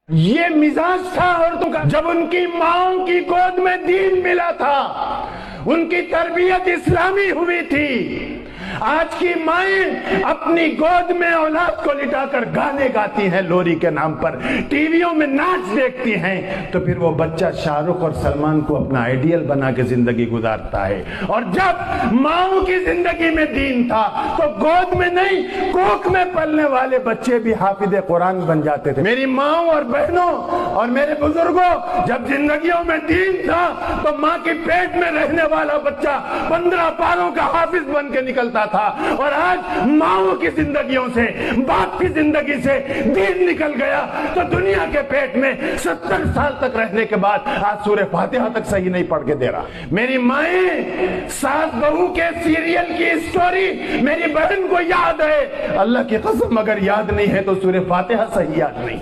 ये मिजाज था औरतों का। जब उनकी माओ की गोद में दीन मिला था, उनकी तरबियत इस्लामी हुई थी। आज की माएं अपनी गोद में औलाद को लिटाकर गाने गाती हैं लोरी के नाम पर, टीवियों में नाच देखती हैं, तो फिर वो बच्चा शाहरुख और सलमान को अपना आइडियल बना के जिंदगी गुजारता है। और जब माओ की जिंदगी में दीन था तो गोद में नहीं, कोख में पलने वाले बच्चे भी हाफिज कुरान बन जाते थे। मेरी माओ और बहनों और मेरे बुजुर्गों, जब जिंदगियों में दीन था तो माँ के पेट में रहने वाला बच्चा 15 पारों का हाफिज बन के निकलता था। और आज माओ की जिंदगियों से, बाप की जिंदगी से दीन निकल गया तो दुनिया के पेट में 70 साल तक रहने के बाद आज सूरह फातिहा तक सही नहीं पढ़ के दे रहा। मेरी माएं, सास बहू के सीरियल की स्टोरी मेरी बहन को याद है। अल्लाह की कसम अगर याद नहीं है तो सूरह फातिहा सही याद नहीं।